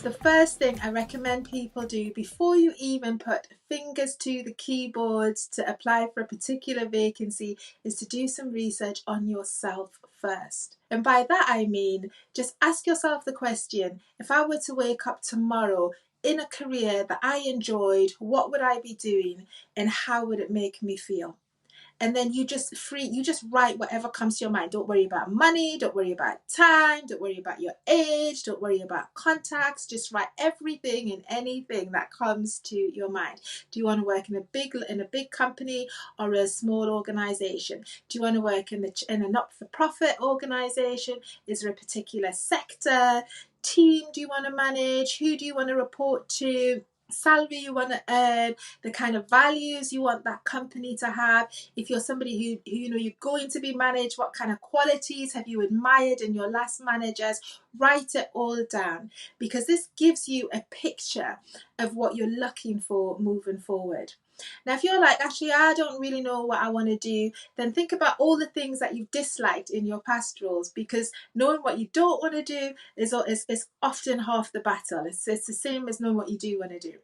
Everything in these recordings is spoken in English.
the first thing I recommend people do before you even put fingers to the keyboards to apply for a particular vacancy is to do some research on yourself first. And by that I mean, just ask yourself the question, if I were to wake up tomorrow in a career that I enjoyed, what would I be doing and how would it make me feel? And then you just write whatever comes to your mind. Don't worry about money, don't worry about time, don't worry about your age, don't worry about contacts. Just write everything and anything that comes to your mind. Do you want to work in a big company or a small organization? Do you want to work in a not-for-profit organization? Is there a particular sector? Team do you want to manage? Who do you want to report to? Salary you want to earn, the kind of values you want that company to have. If you're somebody who you're going to be managed, what kind of qualities have you admired in your last managers? Write it all down, because this gives you a picture of what you're looking for moving forward. Now, if you're like, actually, I don't really know what I want to do, then think about all the things that you've disliked in your past roles, because knowing what you don't want to do is often half the battle. It's the same as knowing what you do want to do.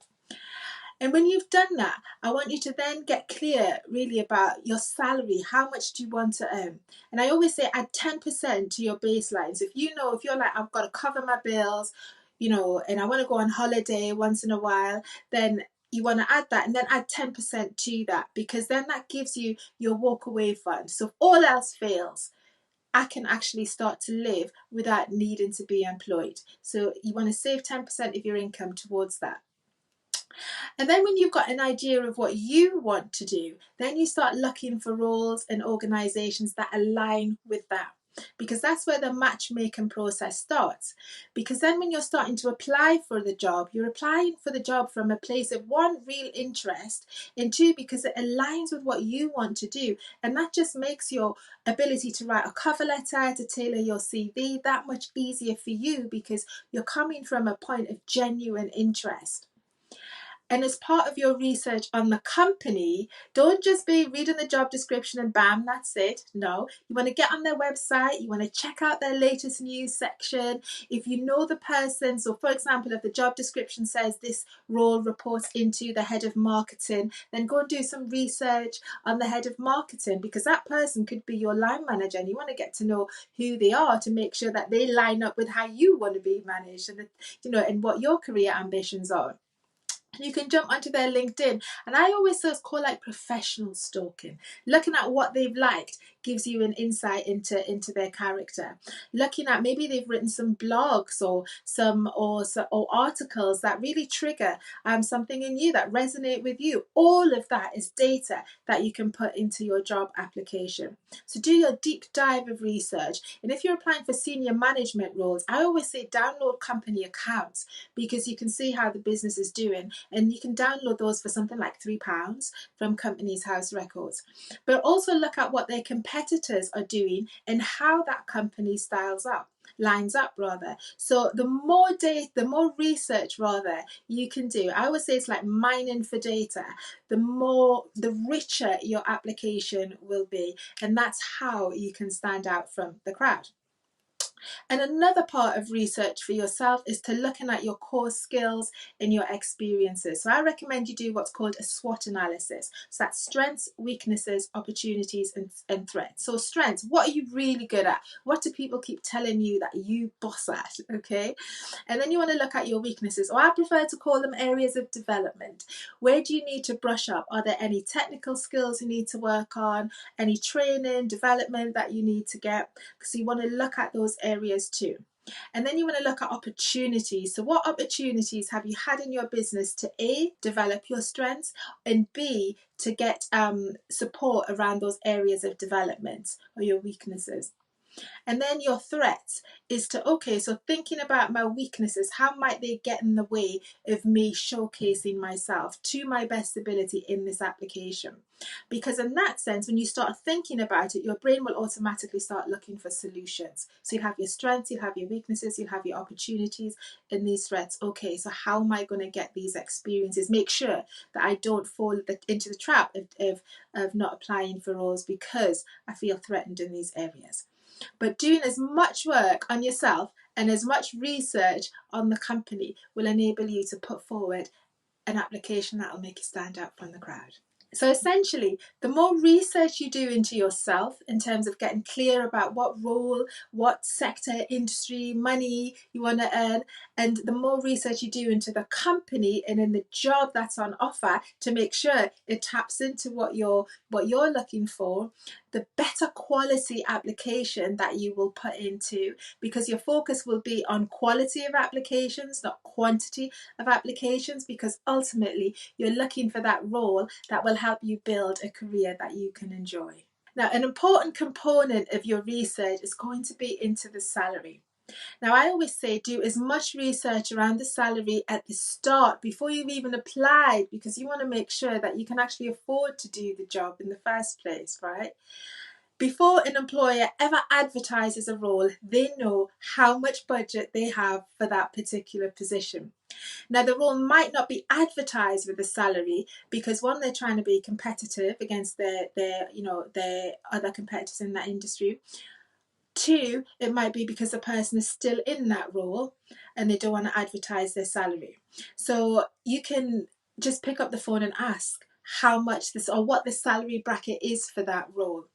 And when you've done that, I want you to then get clear really about your salary. How much do you want to earn? And I always say add 10% to your baseline. So if you're like, I've got to cover my bills, and I want to go on holiday once in a while, then you want to add that and then add 10% to that, because then that gives you your walk away fund. So if all else fails, I can actually start to live without needing to be employed. So you want to save 10% of your income towards that. And then when you've got an idea of what you want to do, then you start looking for roles and organizations that align with that. Because that's where the matchmaking process starts. Because then when you're starting to apply for the job, you're applying for the job from a place of one, real interest, and two, because it aligns with what you want to do. And that just makes your ability to write a cover letter, to tailor your CV, that much easier for you, because you're coming from a point of genuine interest. And as part of your research on the company, don't just be reading the job description and bam, that's it. No, you want to get on their website, you want to check out their latest news section. If you know the person, so for example, if the job description says this role reports into the head of marketing, then go and do some research on the head of marketing, because that person could be your line manager and you want to get to know who they are to make sure that they line up with how you want to be managed and, and what your career ambitions are. You can jump onto their LinkedIn, and I always call like professional stalking. Looking at what they've liked gives you an insight into their character. Looking at maybe they've written some blogs or articles that really trigger something in you, that resonate with you. All of that is data that you can put into your job application. So do your deep dive of research. And if you're applying for senior management roles, I always say download company accounts, because you can see how the business is doing. And you can download those for something like £3 from Companies House Records. But also look at what their competitors are doing and how that company lines up. So the more data, the more research you can do. I would say it's like mining for data. The richer your application will be. And that's how you can stand out from the crowd. And another part of research for yourself is to looking at your core skills and your experiences. So I recommend you do what's called a SWOT analysis. So that's strengths, weaknesses, opportunities, and threats. So strengths, what are you really good at? What do people keep telling you that you boss at? Okay. And then you want to look at your weaknesses, or I prefer to call them areas of development. Where do you need to brush up? Are there any technical skills you need to work on? Any training, development that you need to get? Because you want to look at those areas too. And then you want to look at opportunities. So what opportunities have you had in your business to A, develop your strengths, and B, to get support around those areas of development or your weaknesses? And then your threats is so thinking about my weaknesses, how might they get in the way of me showcasing myself to my best ability in this application? Because in that sense, when you start thinking about it, your brain will automatically start looking for solutions. So you have your strengths, you have your weaknesses, you have your opportunities and these threats. Okay, so how am I going to get these experiences? Make sure that I don't fall into the trap of not applying for roles because I feel threatened in these areas. But doing as much work on yourself And as much research on the company will enable you to put forward an application that will make you stand out from the crowd. So essentially, the more research you do into yourself in terms of getting clear about what role, what sector, industry, money you want to earn, and the more research you do into the company and in the job that's on offer to make sure it taps into what you're looking for, the better quality application that you will put into, because your focus will be on quality of applications, not quantity of applications, because ultimately you're looking for that role that will help you build a career that you can enjoy. Now, an important component of your research is going to be into the salary. Now, I always say do as much research around the salary at the start before you've even applied, because you want to make sure that you can actually afford to do the job in the first place, right? Before an employer ever advertises a role, they know how much budget they have for that particular position. Now, the role might not be advertised with a salary because, one, they're trying to be competitive against their other competitors in that industry. Two, it might be because the person is still in that role and they don't want to advertise their salary. So you can just pick up the phone and ask how much this or what the salary bracket is for that role.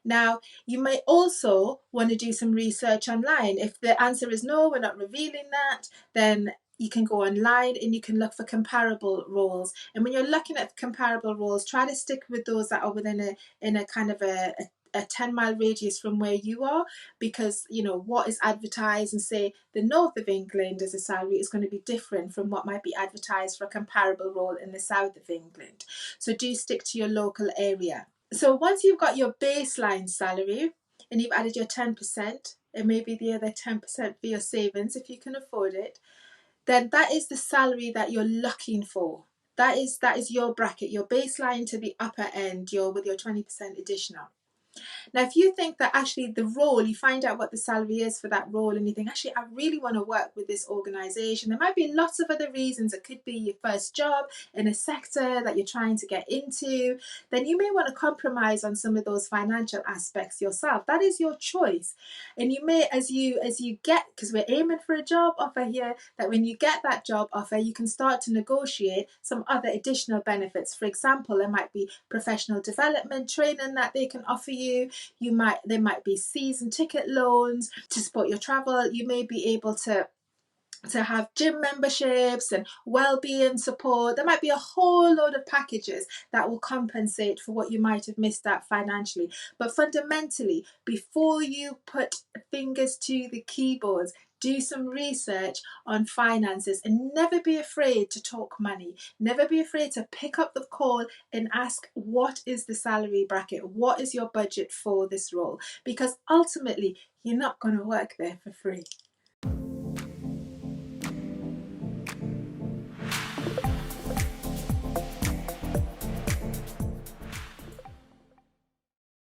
Now, you may also want to do some research online. If the answer is no, we're not revealing that, then you can go online and you can look for comparable roles. And when you're looking at comparable roles, try to stick with those that are within a kind of a 10-mile radius from where you are, because what is advertised in, say, the north of England as a salary is going to be different from what might be advertised for a comparable role in the south of England. So do stick to your local area. So once you've got your baseline salary and you've added your 10% and maybe the other 10% for your savings if you can afford it, then that is the salary that you're looking for. That is your bracket, your baseline to the upper end, with your 20% additional. Now, if you think that actually the role, you find out what the salary is for that role and you think, actually, I really want to work with this organisation. There might be lots of other reasons. It could be your first job in a sector that you're trying to get into. Then you may want to compromise on some of those financial aspects yourself. That is your choice. And you may, as you get, because we're aiming for a job offer here, that when you get that job offer, you can start to negotiate some other additional benefits. For example, there might be professional development training that they can offer you. There might be season ticket loans to support your travel. You may be able to have gym memberships and well-being support. There might be a whole load of packages that will compensate for what you might have missed out financially. But fundamentally, before you put fingers to the keyboards, do some research on finances and never be afraid to talk money. Never be afraid to pick up the call and ask, what is the salary bracket? What is your budget for this role? Because ultimately, you're not going to work there for free.